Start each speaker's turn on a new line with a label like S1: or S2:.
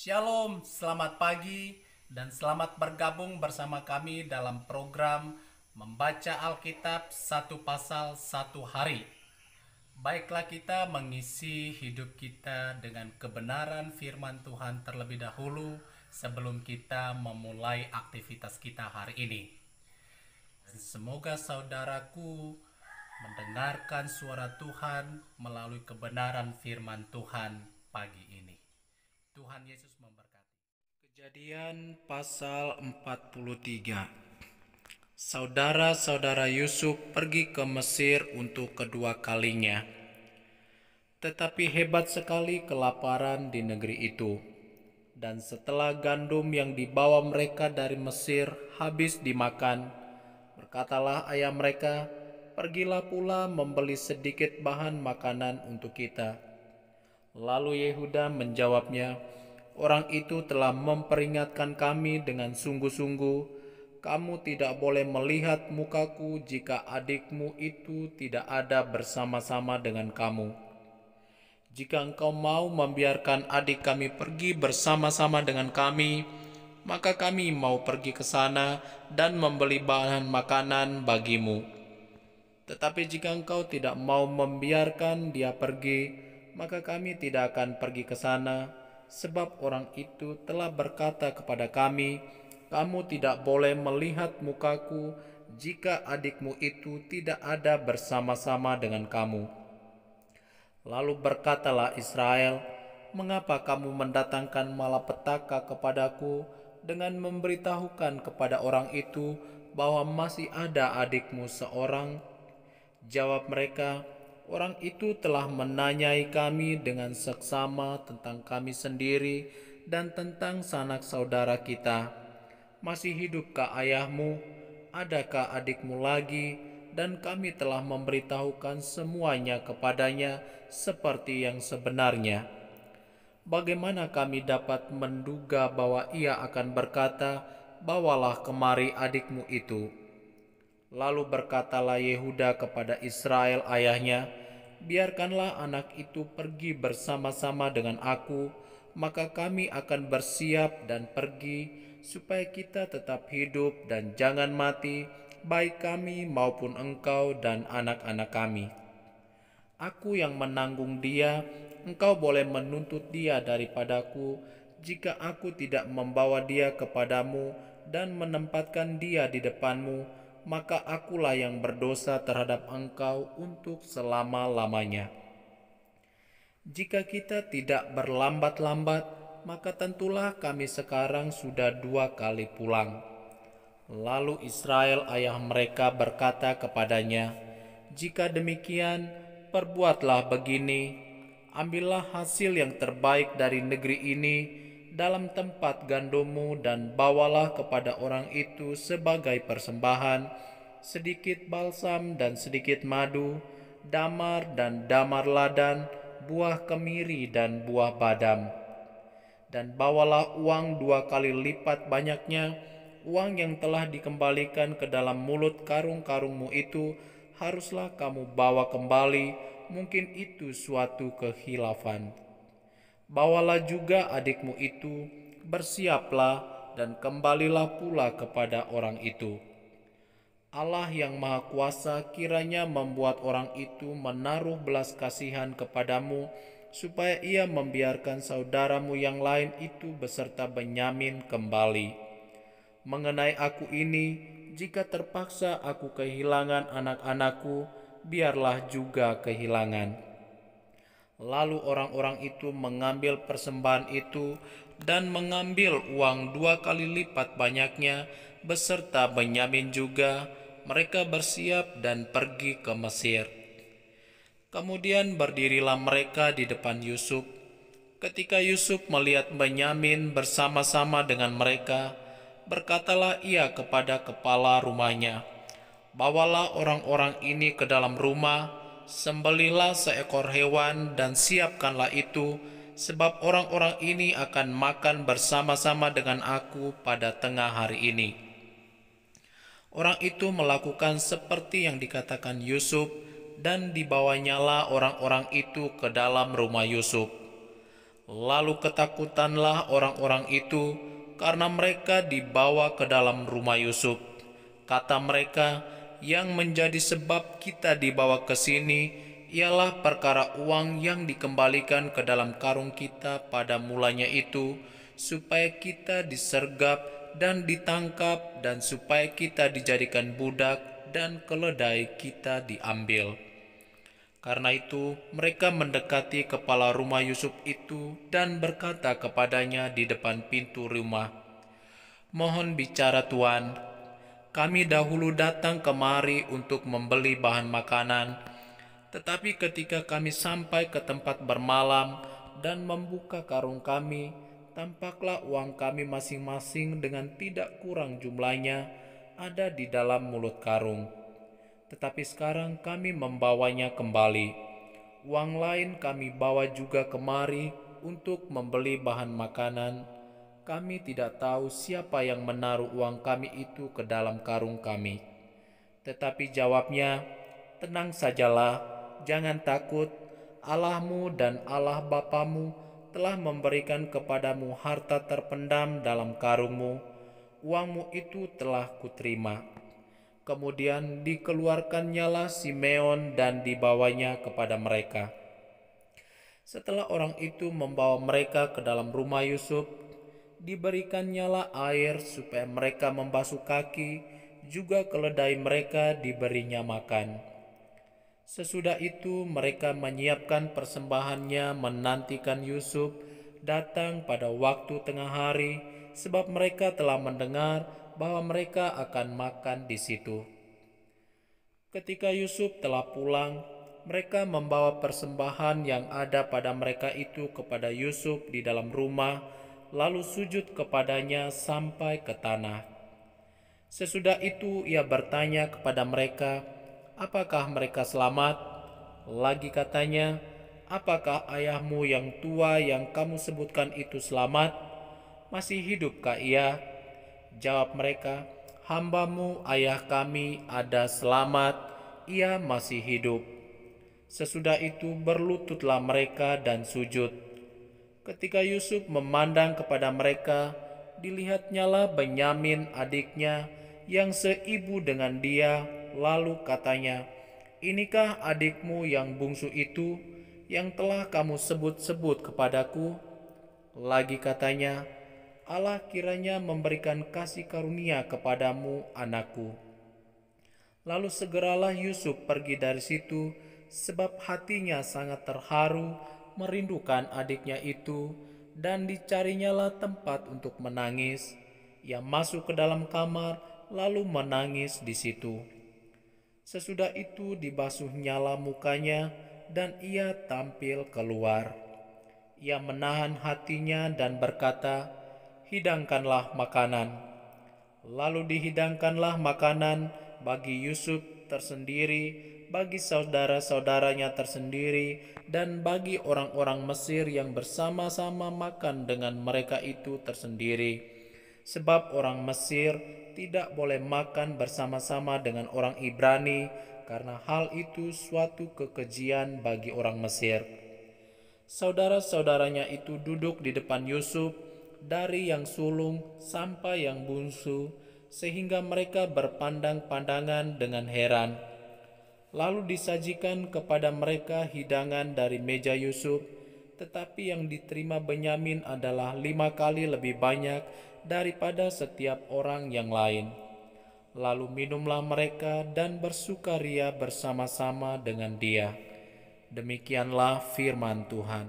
S1: Shalom, selamat pagi dan selamat bergabung bersama kami dalam program Membaca Alkitab satu pasal satu hari. Baiklah, kita mengisi hidup kita dengan kebenaran firman Tuhan terlebih dahulu sebelum kita memulai aktivitas kita hari ini. Dan semoga saudaraku mendengarkan suara Tuhan melalui kebenaran firman Tuhan pagi ini. Tuhan Yesus memberkati. Kejadian pasal 43. Saudara-saudara Yusuf pergi ke Mesir untuk kedua kalinya. Tetapi hebat sekali kelaparan di negeri itu. Dan setelah gandum yang dibawa mereka dari Mesir habis dimakan, berkatalah ayah mereka, "Pergilah pula membeli sedikit bahan makanan untuk kita." Lalu Yehuda menjawabnya, "Orang itu telah memperingatkan kami dengan sungguh-sungguh, kamu tidak boleh melihat mukaku jika adikmu itu tidak ada bersama-sama dengan kamu. Jika engkau mau membiarkan adik kami pergi bersama-sama dengan kami, maka kami mau pergi ke sana dan membeli bahan makanan bagimu. Tetapi jika engkau tidak mau membiarkan dia pergi, maka kami tidak akan pergi ke sana, sebab orang itu telah berkata kepada kami, 'Kamu tidak boleh melihat mukaku jika adikmu itu tidak ada bersama-sama dengan kamu.' Lalu berkatalah Israel, 'Mengapa kamu mendatangkan malapetaka kepadaku dengan memberitahukan kepada orang itu bahwa masih ada adikmu seorang?' Jawab mereka, 'Orang itu telah menanyai kami dengan seksama tentang kami sendiri dan tentang sanak saudara kita. Masih hidupkah ayahmu? Adakah adikmu lagi?' Dan kami telah memberitahukan semuanya kepadanya seperti yang sebenarnya. Bagaimana kami dapat menduga bahwa ia akan berkata, 'Bawalah kemari adikmu itu'?" Lalu berkatalah Yehuda kepada Israel ayahnya, "Biarkanlah anak itu pergi bersama-sama dengan aku, maka kami akan bersiap dan pergi, supaya kita tetap hidup dan jangan mati, baik kami maupun engkau dan anak-anak kami. Aku yang menanggung dia, engkau boleh menuntut dia daripadaku, jika aku tidak membawa dia kepadamu dan menempatkan dia di depanmu, maka akulah yang berdosa terhadap engkau untuk selama-lamanya. Jika kita tidak berlambat-lambat, maka tentulah kami sekarang sudah 2 kali pulang." Lalu Israel ayah mereka berkata kepadanya, "Jika demikian, perbuatlah begini, ambillah hasil yang terbaik dari negeri ini dalam tempat gandummu dan bawalah kepada orang itu sebagai persembahan, sedikit balsam dan sedikit madu, damar dan damar ladan, buah kemiri dan buah badam. Dan bawalah uang 2 kali lipat banyaknya, uang yang telah dikembalikan ke dalam mulut karung-karungmu itu haruslah kamu bawa kembali, mungkin itu suatu kehilafan. Bawalah juga adikmu itu, bersiaplah dan kembalilah pula kepada orang itu. Allah yang Maha Kuasa kiranya membuat orang itu menaruh belas kasihan kepadamu, supaya ia membiarkan saudaramu yang lain itu beserta Benyamin kembali. Mengenai aku ini, jika terpaksa aku kehilangan anak-anakku, biarlah juga kehilangan." Lalu orang-orang itu mengambil persembahan itu dan mengambil uang 2 kali lipat banyaknya beserta Benyamin juga. Mereka bersiap dan pergi ke Mesir. Kemudian berdirilah mereka di depan Yusuf. Ketika Yusuf melihat Benyamin bersama-sama dengan mereka, berkatalah ia kepada kepala rumahnya, "Bawalah orang-orang ini ke dalam rumah, sembelihlah seekor hewan dan siapkanlah itu, sebab orang-orang ini akan makan bersama-sama dengan aku pada tengah hari ini." Orang itu melakukan seperti yang dikatakan Yusuf, dan dibawanyalah orang-orang itu ke dalam rumah Yusuf. Lalu ketakutanlah orang-orang itu karena mereka dibawa ke dalam rumah Yusuf. Kata mereka, yang menjadi sebab kita dibawa ke sini ialah perkara uang yang dikembalikan ke dalam karung kita pada mulanya itu, supaya kita disergap dan ditangkap, dan supaya kita dijadikan budak dan keledai kita diambil. Karena itu, mereka mendekati kepala rumah Yusuf itu dan berkata kepadanya di depan pintu rumah, "Mohon bicara Tuan, kami dahulu datang kemari untuk membeli bahan makanan, tetapi ketika kami sampai ke tempat bermalam dan membuka karung kami, tampaklah uang kami masing-masing dengan tidak kurang jumlahnya ada di dalam mulut karung. Tetapi sekarang kami membawanya kembali. Uang lain kami bawa juga kemari untuk membeli bahan makanan. Kami tidak tahu siapa yang menaruh uang kami itu ke dalam karung kami." Tetapi jawabnya, "Tenang sajalah, jangan takut. Allahmu dan Allah bapamu telah memberikan kepadamu harta terpendam dalam karungmu. Uangmu itu telah kuterima." Kemudian dikeluarkannyalah Simeon dan dibawanya kepada mereka. Setelah orang itu membawa mereka ke dalam rumah Yusuf, diberikannya air supaya mereka membasuh kaki, juga keledai mereka diberinya makan. Sesudah itu mereka menyiapkan persembahannya menantikan Yusuf datang pada waktu tengah hari, sebab mereka telah mendengar bahwa mereka akan makan di situ. Ketika Yusuf telah pulang, mereka membawa persembahan yang ada pada mereka itu kepada Yusuf di dalam rumah, lalu sujud kepadanya sampai ke tanah. Sesudah itu ia bertanya kepada mereka, apakah mereka selamat? Lagi katanya, apakah ayahmu yang tua yang kamu sebutkan itu selamat? Masih hidupkah ia? Jawab mereka, "Hambamu ayah kami ada selamat, ia masih hidup." Sesudah itu berlututlah mereka dan sujud. Ketika Yusuf memandang kepada mereka, dilihatnyalah Benyamin adiknya yang seibu dengan dia, lalu katanya, "Inikah adikmu yang bungsu itu, yang telah kamu sebut-sebut kepadaku?" Lagi katanya, "Allah kiranya memberikan kasih karunia kepadamu, anakku." Lalu segeralah Yusuf pergi dari situ, sebab hatinya sangat terharu merindukan adiknya itu, dan dicarinyalah tempat untuk menangis. Ia masuk ke dalam kamar, lalu menangis di situ. Sesudah itu dibasuhnyalah mukanya, dan ia tampil keluar. Ia menahan hatinya dan berkata, "Hidangkanlah makanan." Lalu dihidangkanlah makanan bagi Yusuf tersendiri, bagi saudara-saudaranya tersendiri, dan bagi orang-orang Mesir yang bersama-sama makan dengan mereka itu tersendiri. Sebab orang Mesir tidak boleh makan bersama-sama dengan orang Ibrani, karena hal itu suatu kekejian bagi orang Mesir. Saudara-saudaranya itu duduk di depan Yusuf, dari yang sulung sampai yang bungsu, sehingga mereka berpandang-pandangan dengan heran. Lalu disajikan kepada mereka hidangan dari meja Yusuf, tetapi yang diterima Benyamin adalah 5 kali lebih banyak daripada setiap orang yang lain. Lalu minumlah mereka dan bersukaria bersama-sama dengan dia. Demikianlah firman Tuhan.